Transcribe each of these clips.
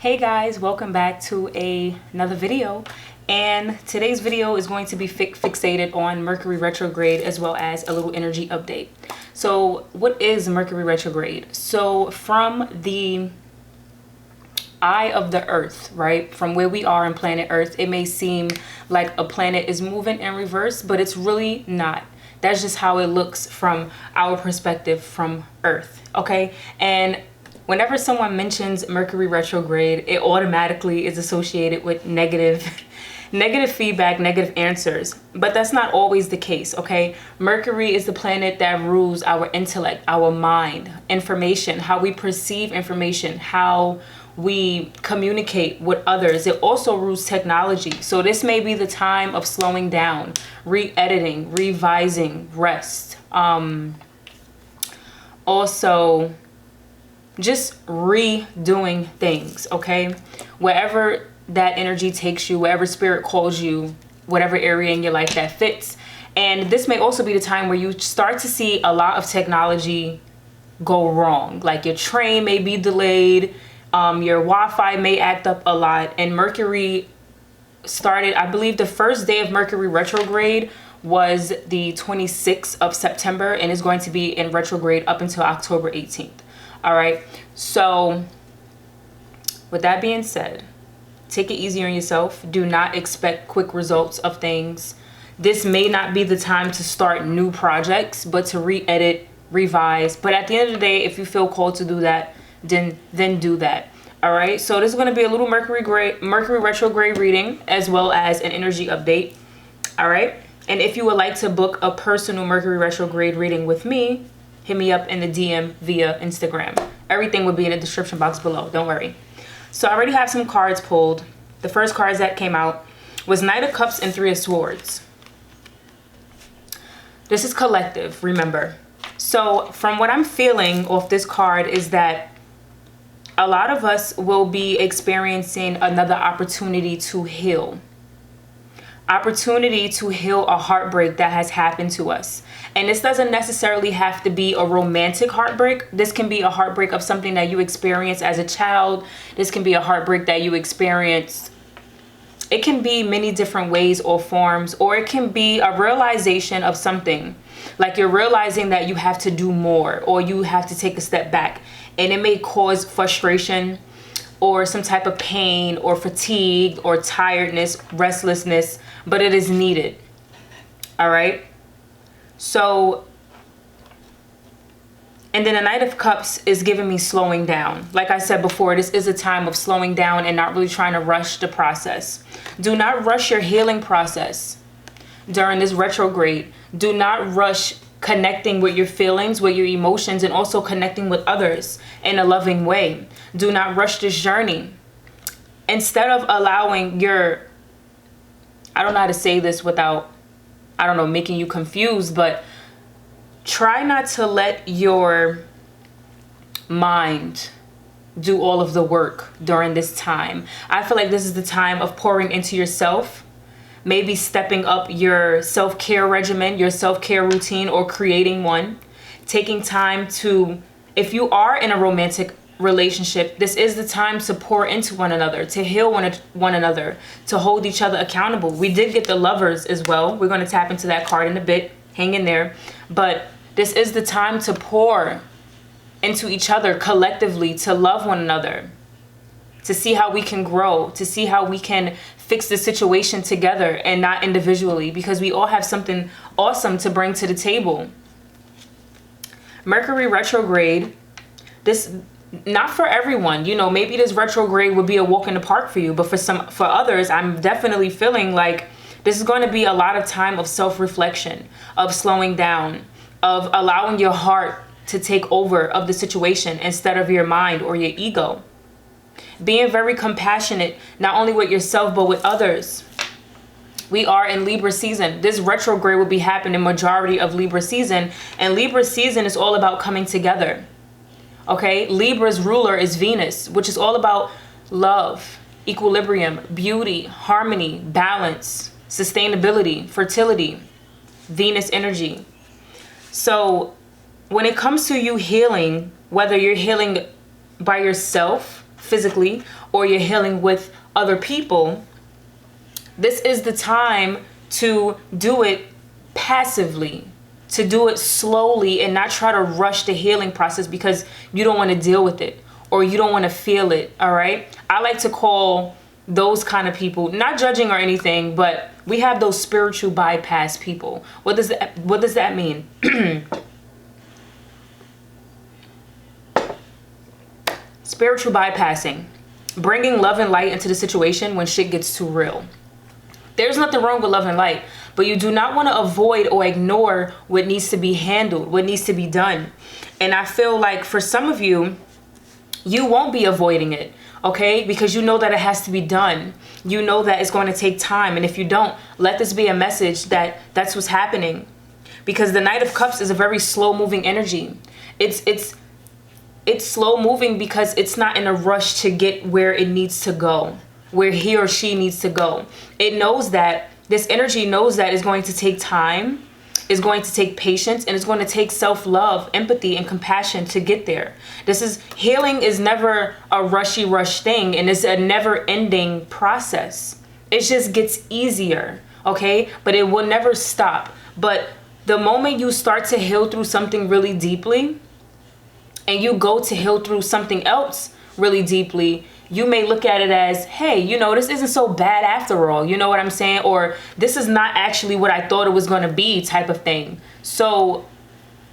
Hey guys, welcome back to another video, and today's video is going to be fixated on Mercury retrograde as well as a little energy update. So what is Mercury retrograde? So from the eye of the earth, right, from where we are in planet earth, it may seem like a planet is moving in reverse, but it's really not. That's just how it looks from our perspective from earth. Okay, and whenever someone mentions Mercury retrograde, it automatically is associated with negative feedback, negative answers. But that's not always the case, okay? Mercury is the planet that rules our intellect, our mind, information, how we perceive information, how we communicate with others. It also rules technology. So this may be the time of slowing down, re-editing, revising, rest. Also, just redoing things, okay? Wherever that energy takes you, wherever spirit calls you, whatever area in your life that fits. And this may also be the time where you start to see a lot of technology go wrong. Like your train may be delayed, your Wi-Fi may act up a lot. And Mercury started, I believe the first day of Mercury retrograde was the 26th of September, and is going to be in retrograde up until October 18th. All right, so with that being said, take it easy on yourself. Do not expect quick results of things. This may not be the time to start new projects, but to re-edit, revise. But at the end of the day, if you feel called to do that, then do that. All right, so this is going to be a little Mercury retrograde reading as well as an energy update. All right, and if you would like to book a personal Mercury retrograde reading with me, hit me up in the DM via Instagram. Everything will be in the description box below. Don't worry. So I already have some cards pulled. The first cards that came out was Knight of Cups and Three of Swords. This is collective, remember. So from what I'm feeling off this card is that a lot of us will be experiencing another opportunity to heal. Opportunity to heal a heartbreak that has happened to us. And this doesn't necessarily have to be a romantic heartbreak. This can be a heartbreak of something that you experienced as a child. This can be a heartbreak that you experienced. It can be many different ways or forms, or it can be a realization of something. Like you're realizing that you have to do more, or you have to take a step back. And it may cause frustration or some type of pain or fatigue or tiredness, restlessness, but it is needed. All right. So, and then the Knight of Cups is giving me slowing down. Like I said before, this is a time of slowing down and not really trying to rush the process. Do not rush your healing process during this retrograde. Do not rush connecting with your feelings, with your emotions, and also connecting with others in a loving way. Do not rush this journey. Instead of allowing your, I don't know how to say this without, I don't know, making you confused, but try not to let your mind do all of the work during this time. I feel like this is the time of pouring into yourself, maybe stepping up your self-care regimen, your self-care routine, or creating one. Taking time to, if you are in a romantic relationship, this is the time to pour into one another, to heal one another, to hold each other accountable. We did get the Lovers as well. We're going to tap into that card in a bit. Hang in there. But this is the time to pour into each other collectively, to love one another, to see how we can grow, to see how we can fix the situation together and not individually, because we all have something awesome to bring to the table. Mercury retrograde, this, not for everyone, you know, maybe this retrograde would be a walk in the park for you, but for others, I'm definitely feeling like this is going to be a lot of time of self-reflection, of slowing down, of allowing your heart to take over of the situation instead of your mind or your ego. Being very compassionate, not only with yourself, but with others. We are in Libra season. This retrograde will be happening majority of Libra season. And Libra season is all about coming together. Okay, Libra's ruler is Venus, which is all about love, equilibrium, beauty, harmony, balance, sustainability, fertility, Venus energy. So when it comes to you healing, whether you're healing by yourself physically, or you're healing with other people, this is the time to do it passively, to do it slowly and not try to rush the healing process because you don't want to deal with it or you don't want to feel it. All right. I like to call those kind of people, not judging or anything, but we have those spiritual bypass people. What does that mean? Spiritual bypassing, bringing love and light into the situation when shit gets too real. There's nothing wrong with love and light, but you do not want to avoid or ignore what needs to be handled, what needs to be done. And I feel like for some of you, you won't be avoiding it, okay? Because you know that it has to be done. You know that it's going to take time. And if you don't, let this be a message that that's what's happening. Because the Knight of Cups is a very slow moving energy. It's slow moving because it's not in a rush to get where it needs to go, where he or she needs to go. It knows that, this energy knows that it's going to take time, it's going to take patience, and it's going to take self-love, empathy, and compassion to get there. Healing is never a rush thing, and it's a never-ending process. It just gets easier, okay? But it will never stop. But the moment you start to heal through something really deeply, and you go to heal through something else really deeply, you may look at it as, hey, you know, this isn't so bad after all. You know what I'm saying? Or this is not actually what I thought it was going to be, type of thing. So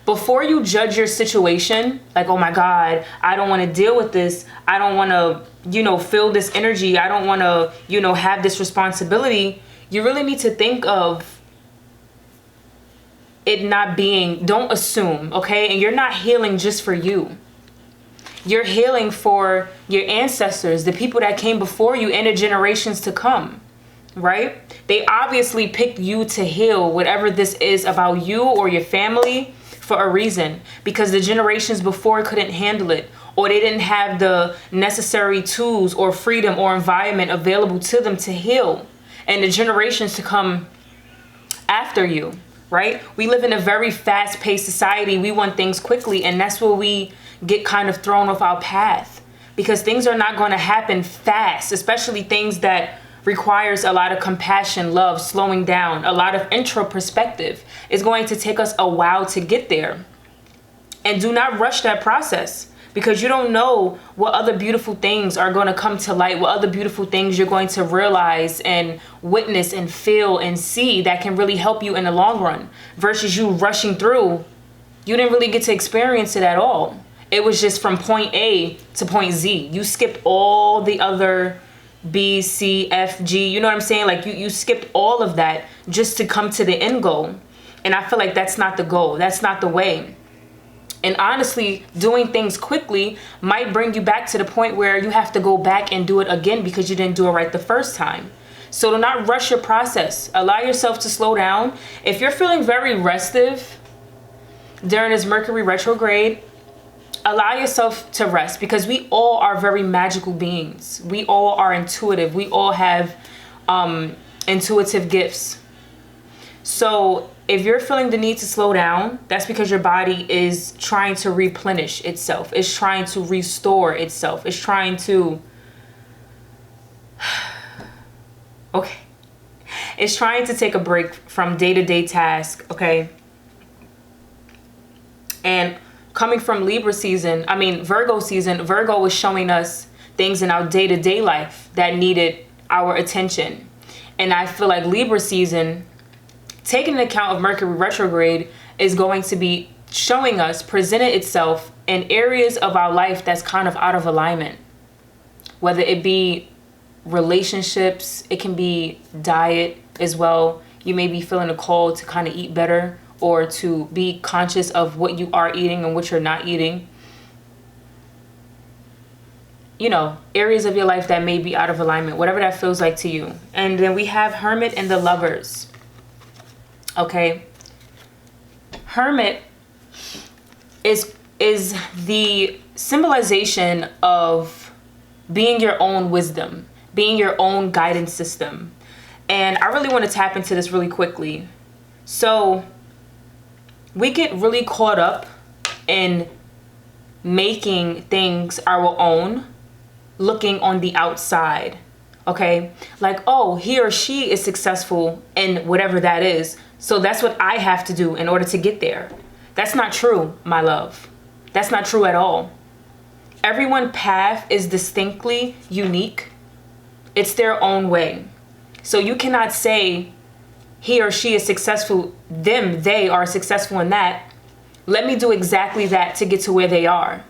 before you judge your situation, like, oh my God, I don't want to deal with this. I don't want to, you know, feel this energy. I don't want to, you know, have this responsibility. You really need to think of it not being, don't assume, okay? And you're not healing just for you. You're healing for your ancestors, the people that came before you and the generations to come, right? They obviously picked you to heal whatever this is about you or your family for a reason, because the generations before couldn't handle it, or they didn't have the necessary tools or freedom or environment available to them to heal, and the generations to come after you, right? We live in a very fast-paced society. We want things quickly, and that's where we get kind of thrown off our path, because things are not going to happen fast, especially things that requires a lot of compassion, love, slowing down, a lot of intro perspective. It's going to take us a while to get there. And do not rush that process, because you don't know what other beautiful things are going to come to light, what other beautiful things you're going to realize and witness and feel and see that can really help you in the long run, versus you rushing through. You didn't really get to experience it at all. It was just from point A to point Z. You skipped all the other B, C, F, G. You know what I'm saying? Like you skipped all of that just to come to the end goal. And I feel like that's not the goal. That's not the way. And honestly, doing things quickly might bring you back to the point where you have to go back and do it again because you didn't do it right the first time. So do not rush your process. Allow yourself to slow down. If you're feeling very restive during this Mercury retrograde, allow yourself to rest, because we all are very magical beings. We all are intuitive. We all have intuitive gifts. So if you're feeling the need to slow down, that's because your body is trying to replenish itself. It's trying to restore itself. It's trying to... okay. It's trying to take a break from day-to-day tasks, okay? And coming from Virgo season, Virgo was showing us things in our day-to-day life that needed our attention. And I feel like Libra season, taking into account of Mercury retrograde, is going to be showing us, presented itself in areas of our life that's kind of out of alignment. Whether it be relationships, it can be diet as well. You may be feeling a call to kind of eat better, or to be conscious of what you are eating and what you're not eating. You know, areas of your life that may be out of alignment, whatever that feels like to you. And then we have Hermit and the Lovers. Okay. Hermit is the symbolization of being your own wisdom, being your own guidance system. And I really want to tap into this really quickly. So we get really caught up in making things our own, looking on the outside. Okay, like, oh, he or she is successful in whatever that is, so that's what I have to do in order to get there. That's not true, my love. That's not true at all. Everyone's path is distinctly unique. It's their own way. So you cannot say he or she is successful, they are successful in that. Let me do exactly that to get to where they are.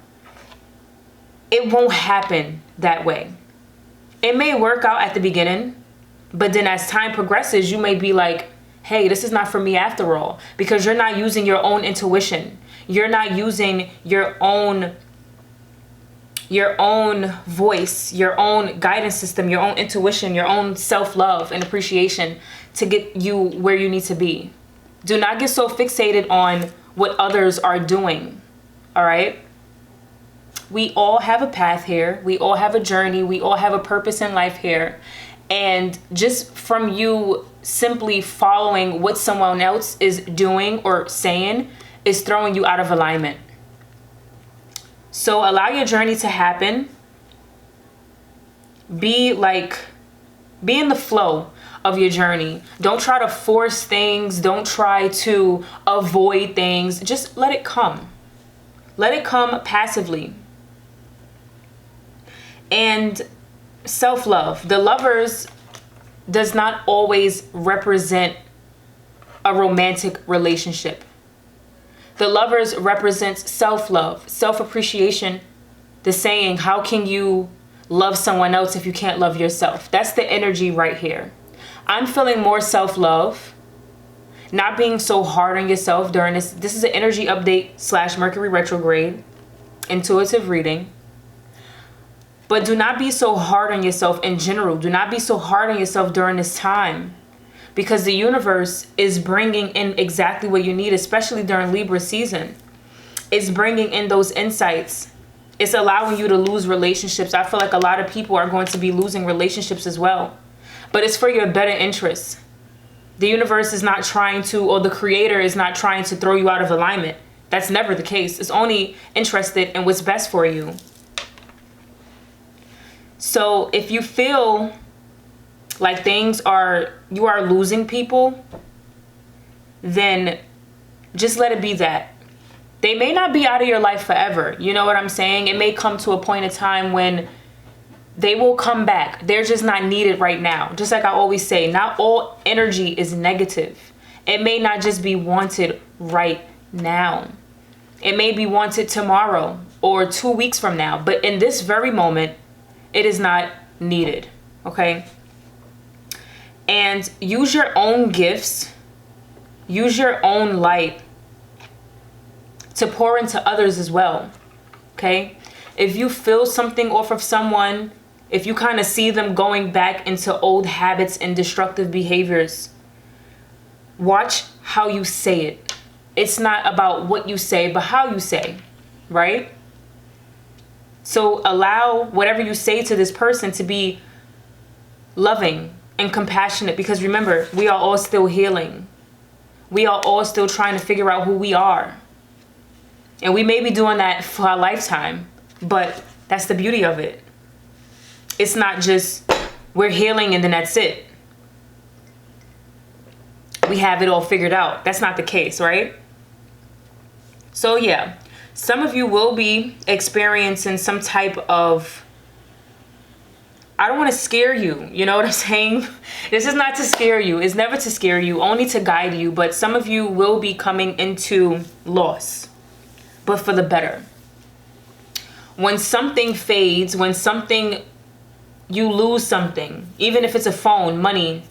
It won't happen that way. It may work out at the beginning, but then as time progresses, you may be like, hey, this is not for me after all, because you're not using your own intuition. You're not using your own voice, your own guidance system, your own intuition, your own self-love and appreciation to get you where you need to be. Do not get so fixated on what others are doing. All right? We all have a path here. We all have a journey. We all have a purpose in life here. And just from you simply following what someone else is doing or saying is throwing you out of alignment. So allow your journey to happen. Be in the flow of your journey. Don't try to force things. Don't try to avoid things. Just let it come. Let it come passively. And self-love. The lovers does not always represent a romantic relationship. The lovers represents self-love, self-appreciation. The saying, how can you love someone else if you can't love yourself? That's the energy right here. I'm feeling more self-love. Not being so hard on yourself during this. This is an energy update / Mercury Retrograde intuitive reading. But do not be so hard on yourself in general. Do not be so hard on yourself during this time, because the universe is bringing in exactly what you need, especially during Libra season. It's bringing in those insights. It's allowing you to lose relationships. I feel like a lot of people are going to be losing relationships as well, but it's for your better interest. The universe is not trying to, or the creator is not trying to throw you out of alignment. That's never the case. It's only interested in what's best for you. So if you feel like you are losing people, then just let it be that. They may not be out of your life forever. You know what I'm saying? It may come to a point in time when they will come back. They're just not needed right now. Just like I always say, not all energy is negative. It may not just be wanted right now. It may be wanted tomorrow or 2 weeks from now. But in this very moment, it is not needed, okay? And use your own gifts, use your own light to pour into others as well, okay? If you feel something off of someone, if you kind of see them going back into old habits and destructive behaviors, watch how you say it. It's not about what you say, but how you say, right? So allow whatever you say to this person to be loving and compassionate, because remember, we are all still healing. We are all still trying to figure out who we are. And we may be doing that for our lifetime, but that's the beauty of it. It's not just we're healing and then that's it. We have it all figured out. That's not the case, right? So yeah. Some of you will be experiencing some type of, I don't want to scare you. You know what I'm saying? This is not to scare you. It's never to scare you, only to guide you. But some of you will be coming into loss, but for the better. When something fades, when you lose something, even if it's a phone, money,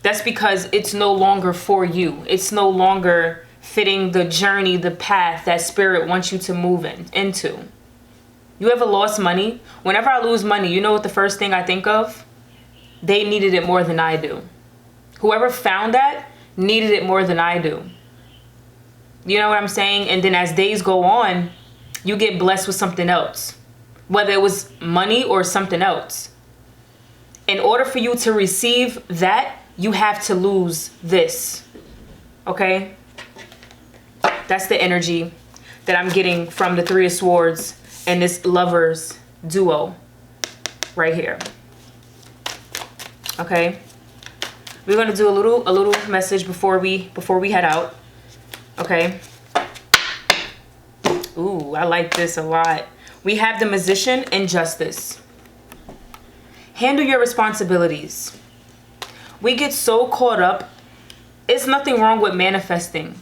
that's because it's no longer for you. It's no longer fitting the journey, the path that spirit wants you to move into. You ever lost money? Whenever I lose money, you know what the first thing I think of? They needed it more than I do. Whoever found that needed it more than I do. You know what I'm saying? And then as days go on, you get blessed with something else, whether it was money or something else. In order for you to receive that, you have to lose this. Okay? That's the energy that I'm getting from the Three of Swords and this lovers duo. right here. Okay, we're gonna do a little message before we head out. Okay. Ooh, I like this a lot. We have the Magician and Justice. Handle your responsibilities. We get so caught up. It's nothing wrong with manifesting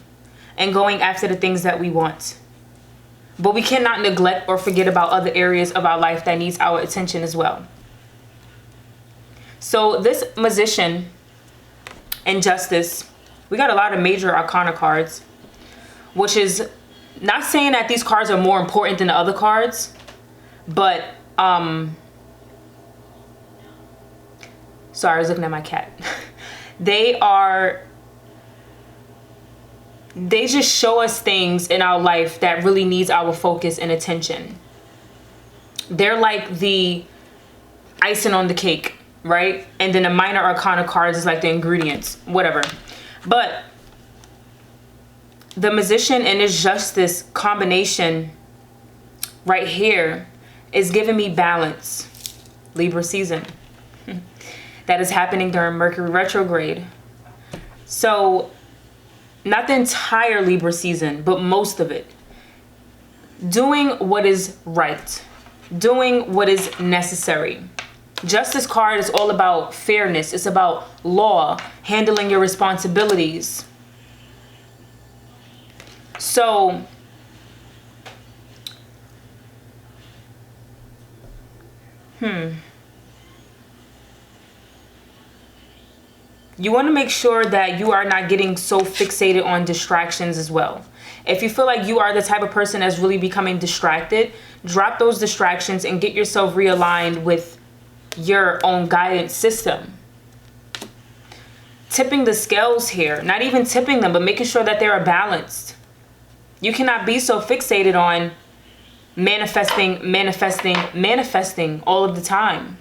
and going after the things that we want. But we cannot neglect or forget about other areas of our life that needs our attention as well. So this Magician and Justice, we got a lot of major arcana cards, which is not saying that these cards are more important than the other cards, but sorry, I was looking at my cat. They just show us things in our life that really needs our focus and attention. They're like the icing on the cake, right? And then the minor arcana cards is like the ingredients, whatever. But the Magician and this Justice combination right here is giving me balance. Libra season. That is happening during Mercury Retrograde. So not the entire Libra season, but most of it. Doing what is right. Doing what is necessary. Justice card is all about fairness. It's about law, handling your responsibilities. So you want to make sure that you are not getting so fixated on distractions as well. If you feel like you are the type of person that's really becoming distracted, drop those distractions and get yourself realigned with your own guidance system. Tipping the scales here, not even tipping them, but making sure that they are balanced. You cannot be so fixated on manifesting all of the time.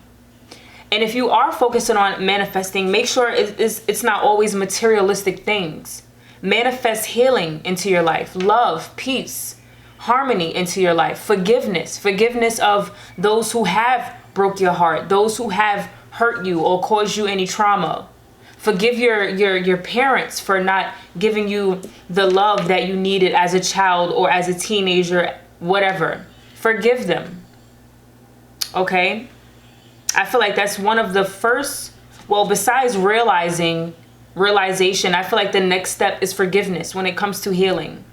And if you are focusing on manifesting, make sure it's not always materialistic things. Manifest healing into your life, love, peace, harmony into your life, forgiveness of those who have broke your heart, those who have hurt you or caused you any trauma. Forgive your parents for not giving you the love that you needed as a child or as a teenager, whatever. Forgive them. Okay? I feel like that's one of the first, well, besides realization, I feel like the next step is forgiveness when it comes to healing.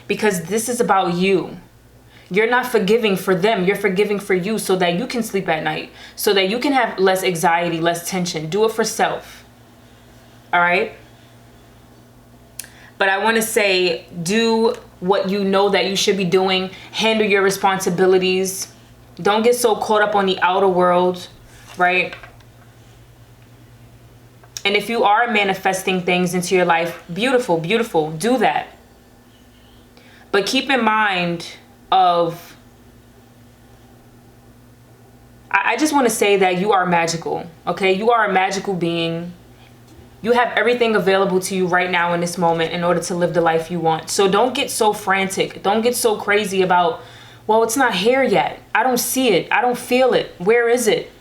Because this is about you. You're not forgiving for them. You're forgiving for you so that you can sleep at night, so that you can have less anxiety, less tension. Do it for self. All right? But I want to say, do what you know that you should be doing. Handle your responsibilities. Don't get so caught up on the outer world, right? And if you are manifesting things into your life, beautiful, beautiful. Do that. But keep in mind of, I just want to say that you are magical, okay? You are a magical being. You have everything available to you right now in this moment in order to live the life you want. So don't get so frantic. Don't get so crazy about, well, it's not here yet. I don't see it. I don't feel it. Where is it?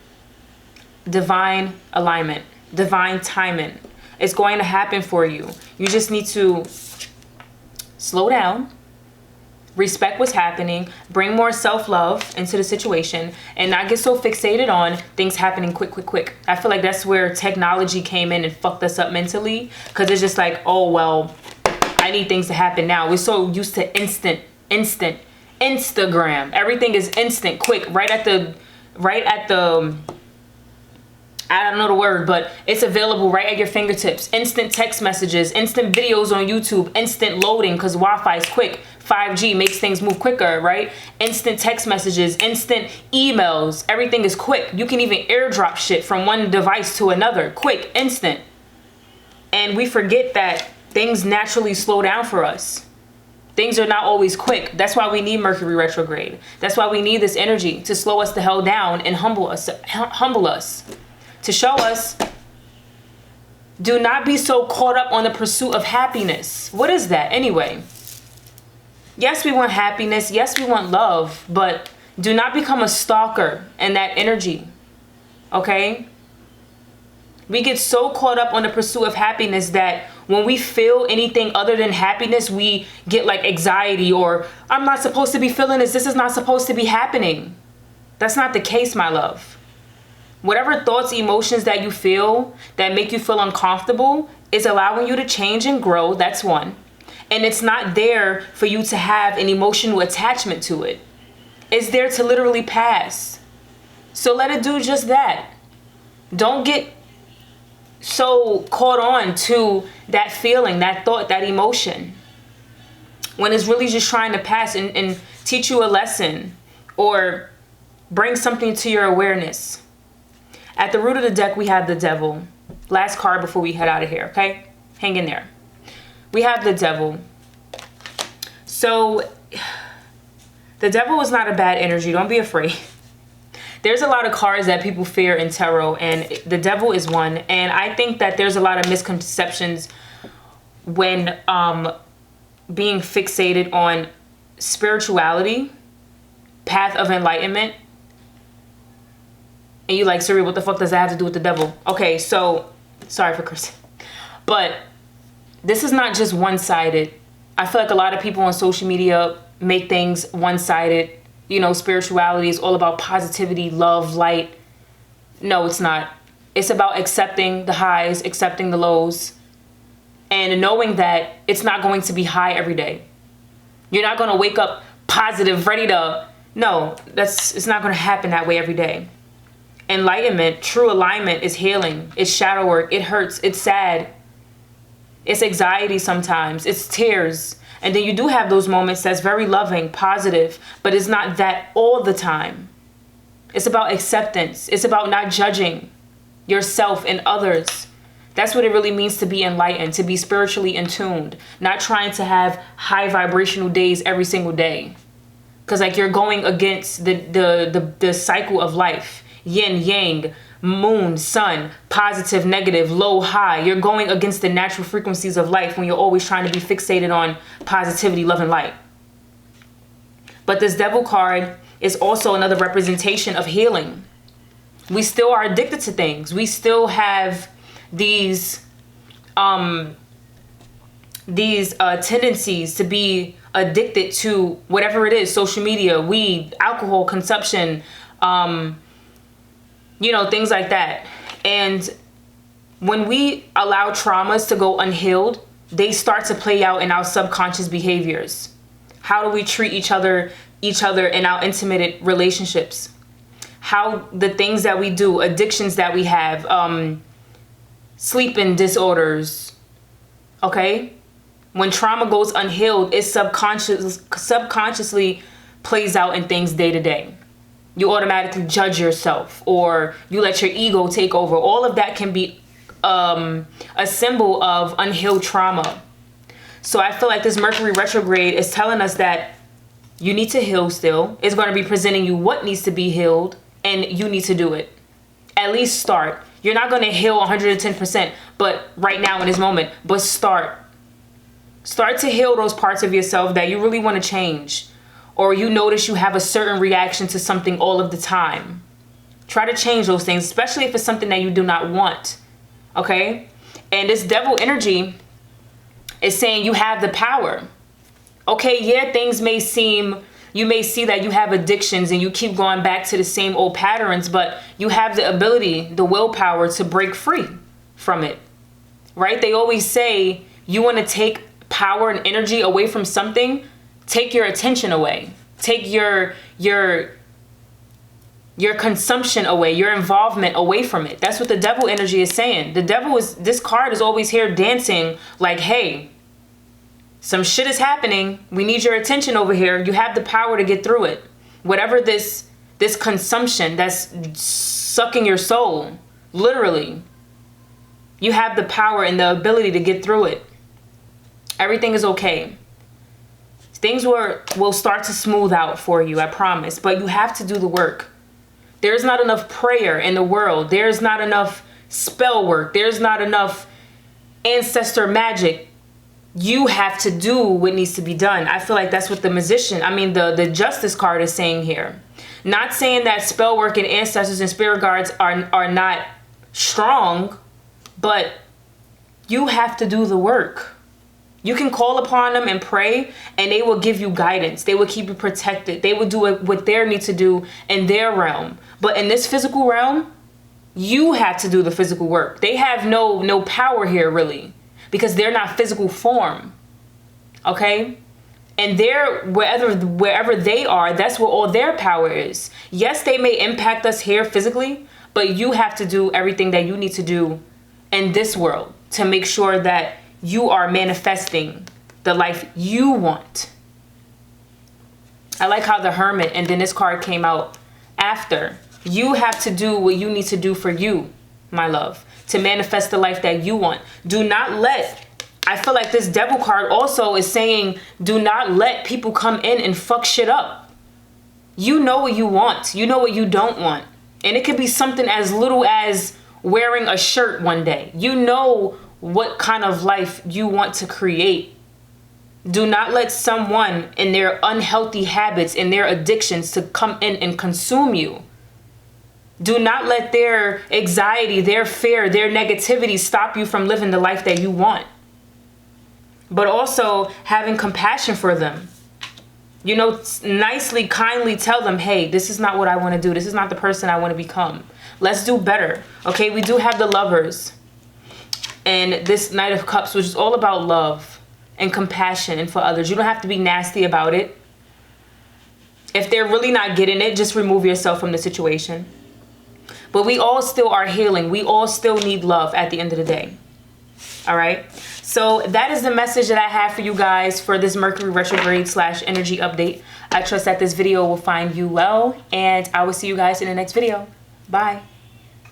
Divine alignment, divine timing. It's going to happen for you. You just need to slow down, respect what's happening, bring more self-love into the situation, and not get so fixated on things happening quick. I feel like that's where technology came in and fucked us up mentally, because it's just like, oh, well, I need things to happen now. We're so used to instant Instagram. Everything is instant, quick, right at the I don't know the word, but it's available right at your fingertips. Instant text messages, instant videos on YouTube, instant loading because Wi-Fi is quick. 5G makes things move quicker, right? Instant text messages, instant emails. Everything is quick. You can even airdrop shit from one device to another. Quick, instant. And we forget that things naturally slow down for us. Things are not always quick. That's why we need Mercury retrograde. That's why we need this energy to slow us the hell down and humble us. To show us, do not be so caught up on the pursuit of happiness. What is that anyway? Yes, we want happiness. Yes, we want love. But Do not become a stalker in that energy. Okay? We get so caught up on the pursuit of happiness that when we feel anything other than happiness, we get like anxiety, or I'm not supposed to be feeling this. This is not supposed to be happening. That's not the case, my love. Whatever thoughts, emotions that you feel that make you feel uncomfortable is allowing you to change and grow. That's one. And it's not there for you to have an emotional attachment to it. It's there to literally pass. So let it do just that. Don't get so caught on to that feeling, that thought, that emotion, when it's really just trying to pass and teach you a lesson or bring something to your awareness. At the root of the deck, we have the Devil. Last card before we head out of here, okay? Hang in there. We have the Devil. So the Devil is not a bad energy. Don't be afraid. There's a lot of cards that people fear in tarot, and the Devil is one. And I think that there's a lot of misconceptions when being fixated on spirituality, path of enlightenment. And you like, Siri, what the fuck does that have to do with the devil? Okay, so, sorry for cursing. But this is not just one-sided. I feel like a lot of people on social media make things one-sided. You know, spirituality is all about positivity, love, light. No, it's not. It's about accepting the highs, accepting the lows, and knowing that it's not going to be high every day. You're not going to wake up positive, ready to... No, it's not going to happen that way every day. Enlightenment, true alignment is healing. It's shadow work. It hurts. It's sad. It's anxiety sometimes. It's tears. And then you do have those moments that's very loving, positive, but it's not that all the time. It's about acceptance. It's about not judging yourself and others. That's what it really means to be enlightened, to be spiritually in tuned, not trying to have high vibrational days every single day. Because like you're going against the cycle of life. Yin, yang, moon, sun, positive, negative, low, high. You're going against the natural frequencies of life when you're always trying to be fixated on positivity, love, and light. But this Devil card is also another representation of healing. We still are addicted to things. We still have these tendencies to be addicted to whatever it is, social media, weed, alcohol consumption, you know, things like that. And when we allow traumas to go unhealed, they start to play out in our subconscious behaviors. How do we treat each other in our intimate relationships? How the things that we do, addictions that we have, sleeping disorders, okay? When trauma goes unhealed, it subconsciously plays out in things day to day. You automatically judge yourself, or you let your ego take over. All of that can be a symbol of unhealed trauma. So I feel like this Mercury retrograde is telling us that you need to heal still. It's going to be presenting you what needs to be healed, and you need to do it. At least start. You're not going to heal 110%, but right now in this moment, but start. Start to heal those parts of yourself that you really want to change. Or you notice you have a certain reaction to something all of the time. Try to change those things, especially if it's something that you do not want. Okay? And this Devil energy is saying you have the power. Okay, yeah, things may seem, you may see that you have addictions and you keep going back to the same old patterns, but you have the ability, the willpower to break free from it. Right? They always say you want to take power and energy away from something. Take your attention away. Take your consumption away, your involvement away from it. That's what the Devil energy is saying. The Devil is, this card is always here dancing like, hey, some shit is happening. We need your attention over here. You have the power to get through it. Whatever this consumption that's sucking your soul, literally, you have the power and the ability to get through it. Everything is okay. Things will start to smooth out for you, I promise. But you have to do the work. There's not enough prayer in the world. There's not enough spell work. There's not enough ancestor magic you have to do what needs to be done. I feel like that's what the Justice card is saying here. Not saying that spell work and ancestors and spirit guards are not strong, but you have to do the work. You can call upon them and pray, and they will give you guidance. They will keep you protected. They will do what they need to do in their realm. But in this physical realm, you have to do the physical work. They have no power here, really, because they're not physical form. Okay? And they're wherever they are, that's where all their power is. Yes, they may impact us here physically, but you have to do everything that you need to do in this world to make sure that you are manifesting the life you want. I like how the Hermit and then this card came out after. You have to do what you need to do for you, my love, to manifest the life that you want. Do not let, I feel like this Devil card also is saying, do not let people come in and fuck shit up. You know what you want. You know what you don't want. And it could be something as little as wearing a shirt one day. You know what kind of life you want to create. Do not let someone in their unhealthy habits and their addictions to come in and consume you. Do not let their anxiety, their fear, their negativity stop you from living the life that you want. But also having compassion for them. You know, nicely, kindly tell them, hey, this is not what I want to do. This is not the person I want to become. Let's do better. Okay, we do have the Lovers and this Knight of Cups, which is all about love and compassion and for others. You don't have to be nasty about it. If they're really not getting it, just remove yourself from the situation. But we all still are healing. We all still need love at the end of the day. All right. So that is the message that I have for you guys for this Mercury retrograde / energy update. I trust that this video will find you well, and I will see you guys in the next video. Bye.